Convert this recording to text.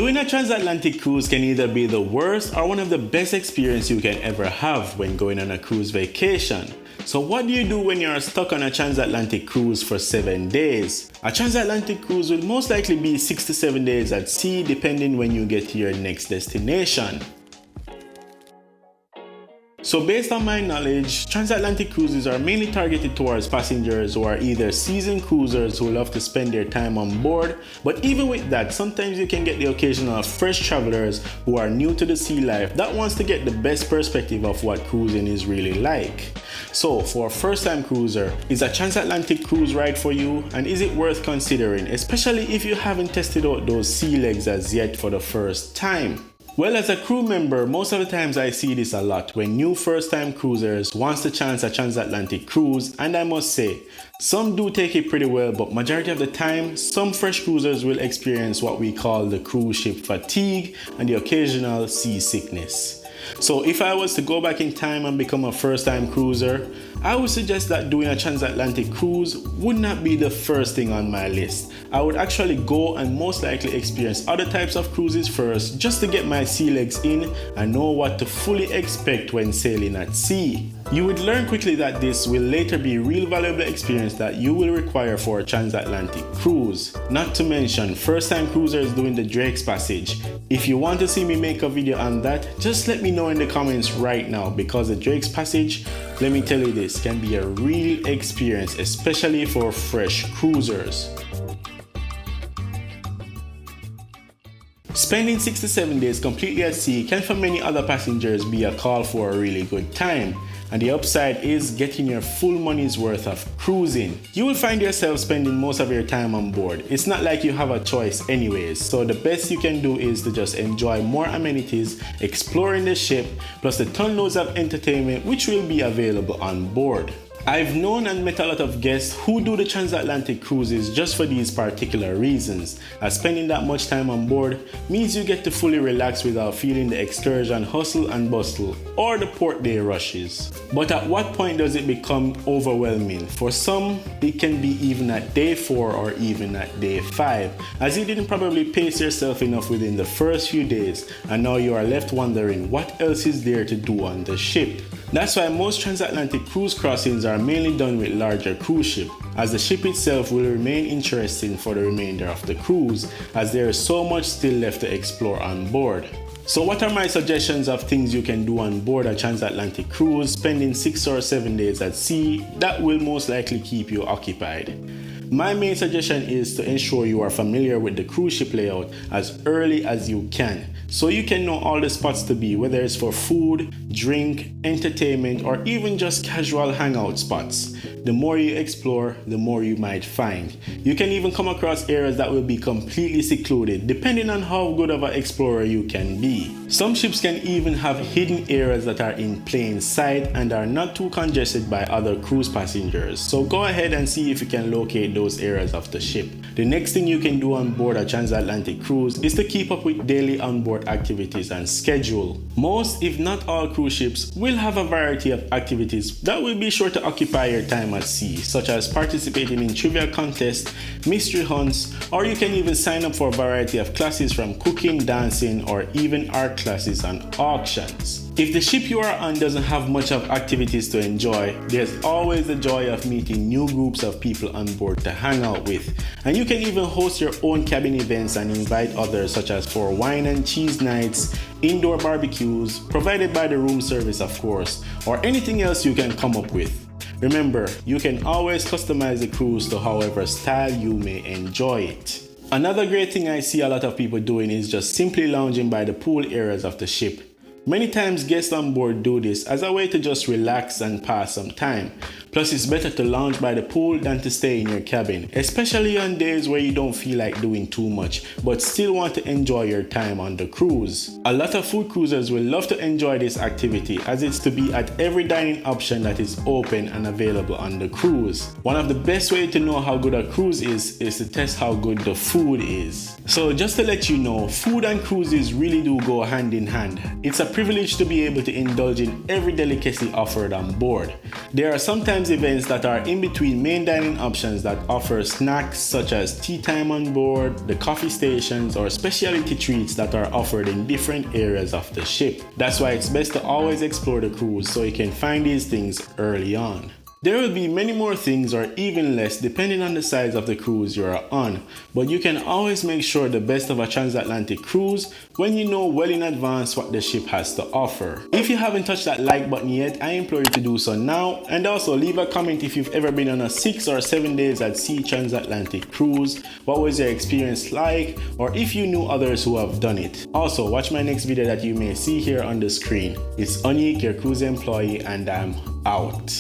Doing a transatlantic cruise can either be the worst or one of the best experiences you can ever have when going on a cruise vacation. So what do you do when you're stuck on a transatlantic cruise for 7 days? A transatlantic cruise will most likely be 6 to 7 days at sea depending when you get to your next destination. So based on my knowledge, transatlantic cruises are mainly targeted towards passengers who are either seasoned cruisers who love to spend their time on board, but even with that, sometimes you can get the occasional fresh travelers who are new to the sea life that wants to get the best perspective of what cruising is really like. So for a first-time cruiser, is a transatlantic cruise right for you, and is it worth considering, especially if you haven't tested out those sea legs as yet for the first time? Well, as a crew member, most of the times I see this a lot when new first-time cruisers wants to chance a transatlantic cruise, and I must say, some do take it pretty well, but majority of the time, some fresh cruisers will experience what we call the cruise ship fatigue and the occasional seasickness. So if I was to go back in time and become a first-time cruiser, I would suggest that doing a transatlantic cruise would not be the first thing on my list. I would actually go and most likely experience other types of cruises first just to get my sea legs in and know what to fully expect when sailing at sea. You would learn quickly that this will later be a real valuable experience that you will require for a transatlantic cruise. Not to mention first-time cruisers doing the Drake's Passage. If you want to see me make a video on that, just let me know in the comments right now, because the Drake's Passage, let me tell you this, can be a real experience, especially for fresh cruisers. Spending 6 to 7 days completely at sea can for many other passengers be a call for a really good time. And the upside is getting your full money's worth of cruising. You will find yourself spending most of your time on board. It's not like you have a choice anyways, so the best you can do is to just enjoy more amenities, exploring the ship, plus the ton loads of entertainment which will be available on board. I've known and met a lot of guests who do the transatlantic cruises just for these particular reasons, as spending that much time on board means you get to fully relax without feeling the excursion hustle and bustle or the port day rushes. But at what point does it become overwhelming? For some, it can be even at day 4 or even at day 5, as you didn't probably pace yourself enough within the first few days, and now you are left wondering what else is there to do on the ship. That's why most transatlantic cruise crossings are mainly done with larger cruise ships, as the ship itself will remain interesting for the remainder of the cruise, as there is so much still left to explore on board. So what are my suggestions of things you can do on board a transatlantic cruise spending 6 or 7 days at sea that will most likely keep you occupied? My main suggestion is to ensure you are familiar with the cruise ship layout as early as you can, so you can know all the spots to be, whether it's for food, drink, entertainment, or even just casual hangout spots. The more you explore, the more you might find. You can even come across areas that will be completely secluded, depending on how good of an explorer you can be. Some ships can even have hidden areas that are in plain sight and are not too congested by other cruise passengers, so go ahead and see if you can locate those areas of the ship. The next thing you can do on board a transatlantic cruise is to keep up with daily onboard activities and schedule. Most, if not all, cruise ships will have a variety of activities that will be sure to occupy your time at sea, such as participating in trivia contests, mystery hunts, or you can even sign up for a variety of classes from cooking, dancing, or even art classes and auctions. If the ship you are on doesn't have much of activities to enjoy, there's always the joy of meeting new groups of people on board to hang out with. And you can even host your own cabin events and invite others, such as for wine and cheese nights, indoor barbecues, provided by the room service of course, or anything else you can come up with. Remember, you can always customize the cruise to however style you may enjoy it. Another great thing I see a lot of people doing is just simply lounging by the pool areas of the ship. Many times guests on board do this as a way to just relax and pass some time. Plus, it's better to lounge by the pool than to stay in your cabin, especially on days where you don't feel like doing too much but still want to enjoy your time on the cruise. A lot of food cruisers will love to enjoy this activity, as it's to be at every dining option that is open and available on the cruise. One of the best ways to know how good a cruise is to test how good the food is. So just to let you know, food and cruises really do go hand in hand. It's a privilege to be able to indulge in every delicacy offered on board. There are sometimes sometimes events that are in between main dining options that offer snacks such as tea time on board, the coffee stations, or specialty treats that are offered in different areas of the ship. That's why it's best to always explore the cruise so you can find these things early on. There will be many more things or even less depending on the size of the cruise you are on, but you can always make sure the best of a transatlantic cruise when you know well in advance what the ship has to offer. If you haven't touched that like button yet, I implore you to do so now, and also leave a comment if you've ever been on a 6 or 7 days at sea transatlantic cruise, what was your experience like, or if you knew others who have done it. Also, watch my next video that you may see here on the screen. It's Onyek, your cruise employee, and I'm out.